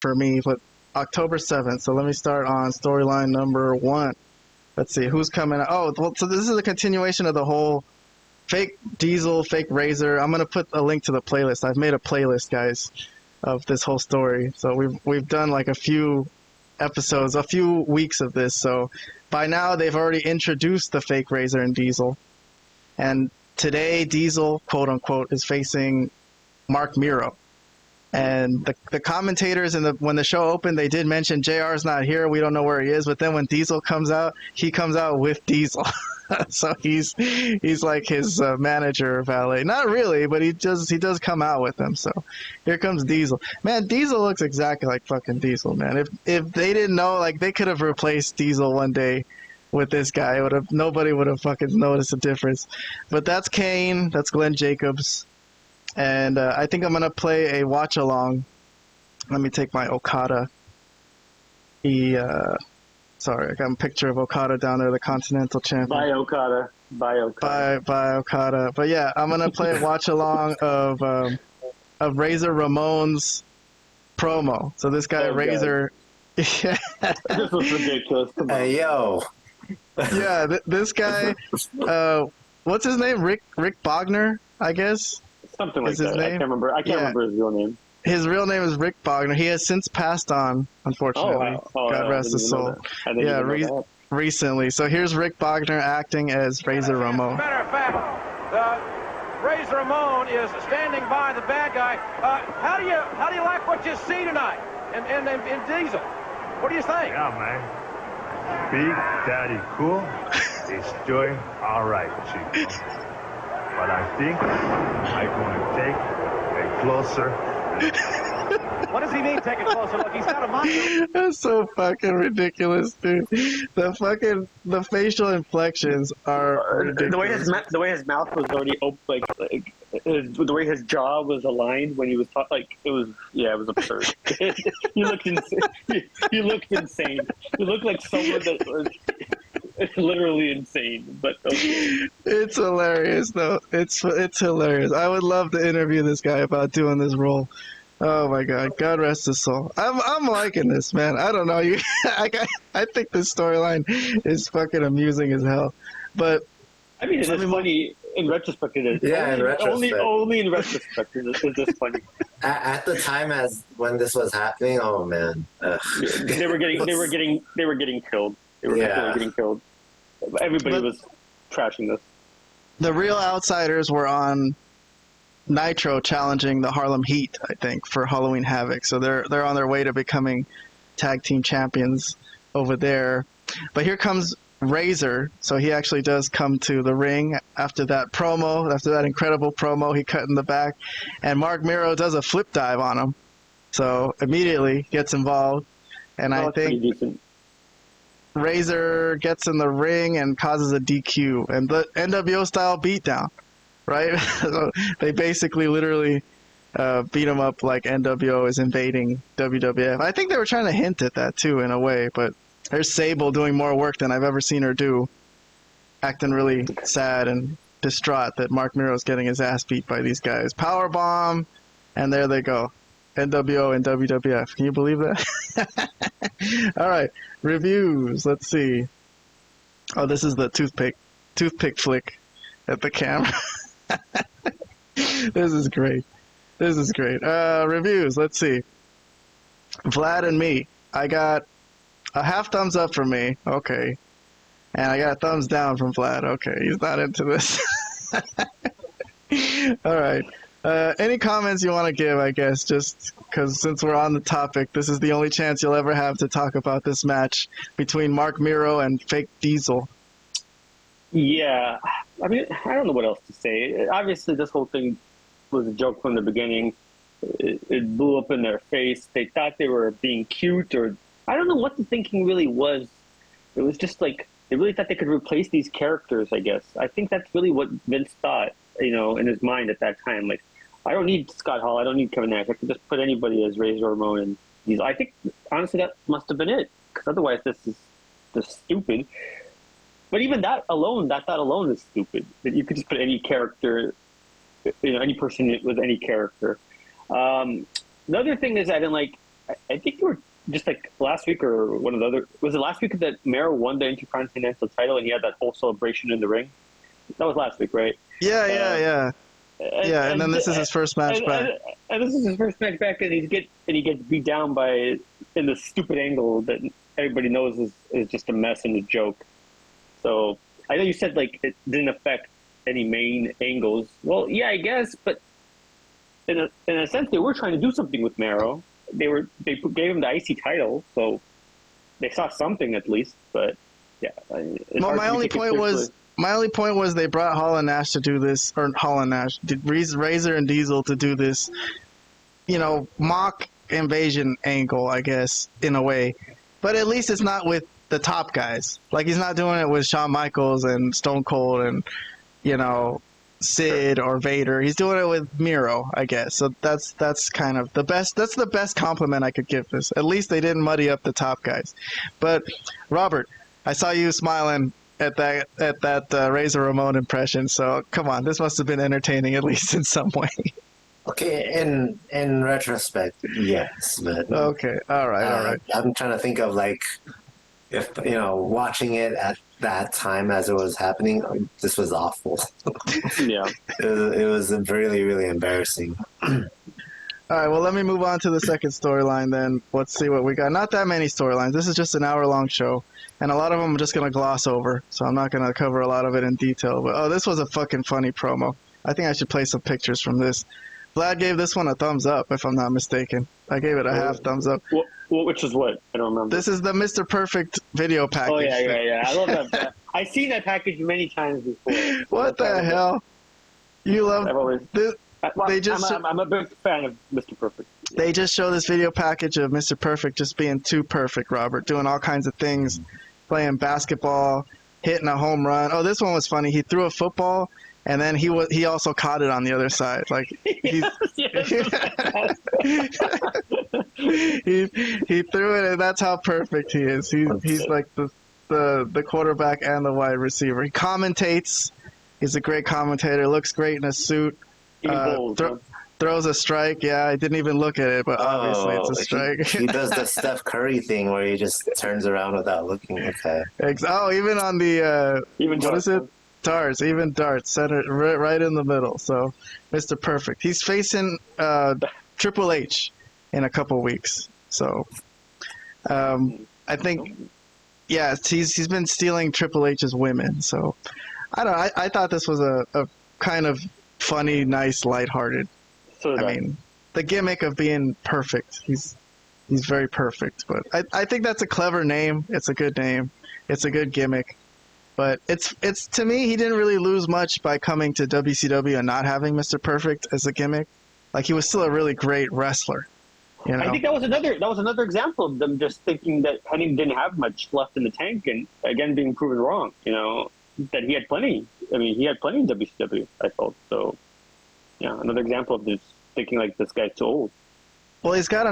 for me, but October 7th. So let me start on storyline number 1. Let's see who's coming. Oh, well, so this is a continuation of the whole fake Diesel, fake Razor. I'm gonna put a link to the playlist. I've made a playlist, guys, of this whole story. So we've done like a few episodes, a few weeks of this. So by now they've already introduced the fake Razor and Diesel, and today Diesel, quote unquote, is facing Mark Mero. And the commentators when the show opened, they did mention JR's not here. We don't know where he is. But then when Diesel comes out, he comes out with Diesel. So he's like his manager or valet. Not really, but he does come out with him. So here comes Diesel. Man, Diesel looks exactly like fucking Diesel, man. If they didn't know, like, they could have replaced Diesel one day with this guy. Nobody would have fucking noticed the difference. But that's Kane. That's Glenn Jacobs. And I think I'm going to play a watch-along. Let me take my Okada. Sorry, I got a picture of Okada down there, the Continental Champion. Bye, Okada. Bye, Okada. But yeah, I'm going to play a watch-along of Razor Ramon's promo. So this guy, Razor... Yeah. This was ridiculous. Hey, yo. Yeah, this guy... what's his name? Rick Bognar, I guess? Something like that. I can't remember his real name. His real name is Rick Bognar. He has since passed on, unfortunately. God rest his soul. Yeah, recently. So here's Rick Bognar acting as Razor Ramon. As a matter of fact, Razor Ramon is standing by the bad guy. How do you like what you see tonight in Diesel? What do you think? Yeah, man. Big Daddy Cool is doing all right, Chico. But I think I'm going to take a closer. What does he mean, take a closer look? He's got a monster. That's so fucking ridiculous, dude. The facial inflections are ridiculous. The way his mouth was already open, the way his jaw was aligned when he was it was absurd. He looked insane. He looked insane. He looked like someone that was literally insane. But okay. It's hilarious, though. It's hilarious. I would love to interview this guy about doing this role. Oh my God! God rest his soul. I'm liking this, man. I don't know you. I think this storyline is fucking amusing as hell. But I mean, it's funny in retrospect. It is. Yeah, in retrospect. Only in retrospect is this funny. At the time, when this was happening, oh man, they were getting killed. They were definitely getting killed. Everybody was trashing this. The real outsiders were on Nitro challenging the Harlem Heat, I think, for Halloween Havoc. So they're on their way to becoming tag team champions over there. But here comes Razor. So he actually does come to the ring after that incredible promo he cut in the back. And Mark Mero does a flip dive on him. So immediately gets involved. And I think Razor gets in the ring and causes a DQ. And the NWO style beatdown. Right? So they basically literally beat him up like NWO is invading WWF. I think they were trying to hint at that too in a way, but there's Sable doing more work than I've ever seen her do, acting really sad and distraught that Mark Mero's getting his ass beat by these guys. Powerbomb, and there they go. NWO and WWF. Can you believe that? All right, reviews. Let's see. Oh, this is the toothpick flick at the camera. This is great. Reviews. Let's see. Vlad and me. I got a half thumbs up from me. Okay. And I got a thumbs down from Vlad. Okay. He's not into this. All right. Any comments you want to give, I guess, just because since we're on the topic, this is the only chance you'll ever have to talk about this match between Mark Mero and Fake Diesel. Yeah, I mean, I don't know what else to say. Obviously, this whole thing was a joke from the beginning. It blew up in their face. They thought they were being cute, or I don't know what the thinking really was. It was just like they really thought they could replace these characters, I guess. I think that's really what Vince thought, in his mind at that time. Like, I don't need Scott Hall. I don't need Kevin Nash. I can just put anybody as Razor Ramon. And I think, honestly, that must have been it. Because otherwise, this is just stupid. But even that thought alone is stupid. That you could just put any character, any person with any character. The other thing is I didn't like I think you were just like last week or one of the other. Was it last week that Mero won the Intercontinental title and he had that whole celebration in the ring? That was last week, right? Yeah. And then this is his first match back. And this is his first match back, and he gets beat down in the stupid angle that everybody knows is just a mess and a joke. So I know you said like it didn't affect any main angles. Well, yeah, I guess, but in a sense, they were trying to do something with Mero. They gave him the IC title, so they saw something at least. But yeah, well, my only point was they brought Hall and Nash to do this, or Hall and Nash, Razor and Diesel to do this, mock invasion angle, I guess, in a way. But at least it's not with the top guys. Like, he's not doing it with Shawn Michaels and Stone Cold and, Sid or Vader. He's doing it with Mero, I guess. So that's kind of the best. That's the best compliment I could give this. At least they didn't muddy up the top guys. But Robert, I saw you smiling at that Razor Ramon impression. So come on, this must have been entertaining at least in some way. Okay, in retrospect, yes, but okay, all right. I'm trying to think of like if watching it at that time as it was happening, this was awful. Yeah, it was really, really embarrassing. All right, well, let me move on to the second storyline then. Let's see what we got. Not that many storylines. This is just an hour-long show, and a lot of them I'm just going to gloss over, so I'm not going to cover a lot of it in detail. But, this was a fucking funny promo. I think I should play some pictures from this. Vlad gave this one a thumbs up, if I'm not mistaken. I gave it a half thumbs up. Which is what? I don't remember. This is the Mr. Perfect video package. Oh, yeah. I love that. I've seen that package many times before. What the hell? You love this? I'm a big fan of Mr. Perfect. They just show this video package of Mr. Perfect just being too perfect, Robert, doing all kinds of things, playing basketball, hitting a home run. Oh, this one was funny. He threw a football, and then he also caught it on the other side. Like he threw it, and that's how perfect he is. He's like the quarterback and the wide receiver. He commentates. He's a great commentator. Looks great in a suit. Throws a strike. Yeah, I didn't even look at it, but obviously it's a strike. He does the Steph Curry thing where he just turns around without looking. Okay. Even on the what is it? Darts, even darts, center right in the middle. So, Mr. Perfect. He's facing Triple H in a couple weeks. So, I think, he's been stealing Triple H's women. So, I don't know. I thought this was a kind of funny, nice, lighthearted. So I mean, the gimmick of being perfect. He's very perfect. But I think that's a clever name. It's a good name. It's a good gimmick. But it's to me, he didn't really lose much by coming to WCW and not having Mr. Perfect as a gimmick. Like, he was still a really great wrestler. I think that was another example of them just thinking that Hennig didn't have much left in the tank, and again being proven wrong. That he had plenty. I mean, he had plenty in WCW, I felt. So, yeah, another example of just thinking like this guy's too old. Well, he's got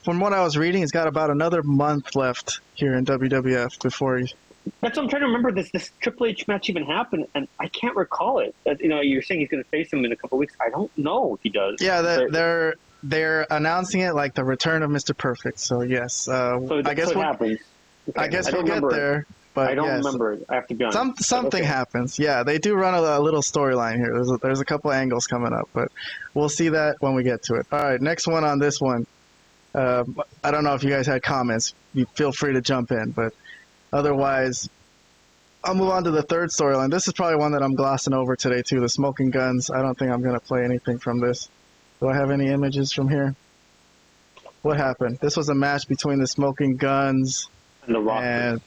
from what I was reading, he's got about another month left here in WWF before he. That's what I'm trying to remember. This Triple H match even happened, and I can't recall it. You're saying he's going to face him in a couple of weeks. I don't know if he does. Yeah, they're announcing it like the return of Mr. Perfect. So yes, I guess it happens. Okay. I guess we'll get there. But I don't remember it. I have to be honest. Something happens. Yeah, they do run a little storyline here. There's a couple angles coming up, but we'll see that when we get to it. All right, next one on this one. I don't know if you guys had comments. You feel free to jump in, but otherwise, I'll move on to the third storyline. This is probably one that I'm glossing over today too. The Smoking Guns. I don't think I'm going to play anything from this. Do I have any images from here? What happened? This was a match between the Smoking Guns and the Rockers. And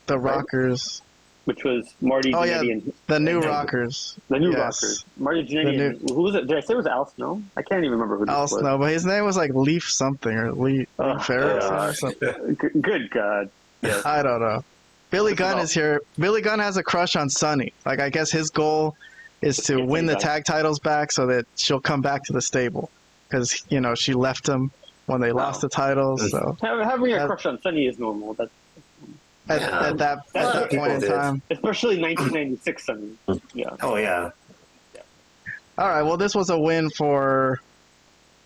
the Rockers. Which was Marty Jannetty and the New Rockers. The New Rockers. Marty Jannetty and who was it? Did I say it was Al Snow? I can't even remember who this was. Al Snow, but his name was like Leaf something or Leaf Ferris or something. Good God. Yes. I don't know. Billy Gunn is here. Billy Gunn has a crush on Sunny. Like, I guess his goal is to win the tag titles back so that she'll come back to the stable. Because, she left him when they lost the titles. So having a crush on Sunny is normal. At that point in time. Especially 1996 Sunny. Yeah. Oh, yeah. All right, well, this was a win for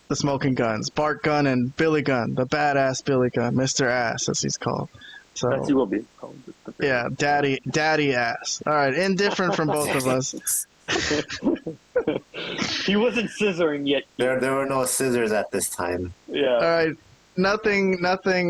the Smoking Guns, Bart Gunn and Billy Gunn, the badass Billy Gunn, Mr. Ass as he's called. So As he will be called. yeah, Daddy Ass. All right, indifferent from both of us. He wasn't scissoring yet. There were no scissors at this time. Yeah. All right, nothing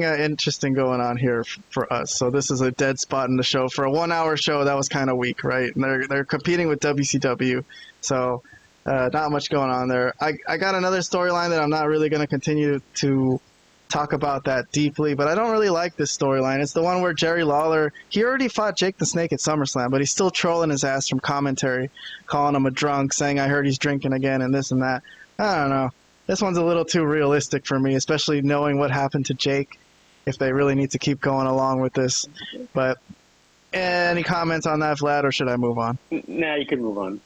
interesting going on here for us. So this is a dead spot in the show for a 1 hour show. That was kind of weak, right? And they're competing with WCW, so not much going on there. I got another storyline that I'm not really going to continue to talk about that deeply, but I don't really like this storyline. It's the one where Jerry Lawler, he already fought Jake the Snake at SummerSlam, but he's still trolling his ass from commentary, calling him a drunk, saying I heard he's drinking again and this and that. I don't know. This one's a little too realistic for me, especially knowing what happened to Jake, if they really need to keep going along with this. But any comments on that, Vlad, or should I move on? Nah, you can move on.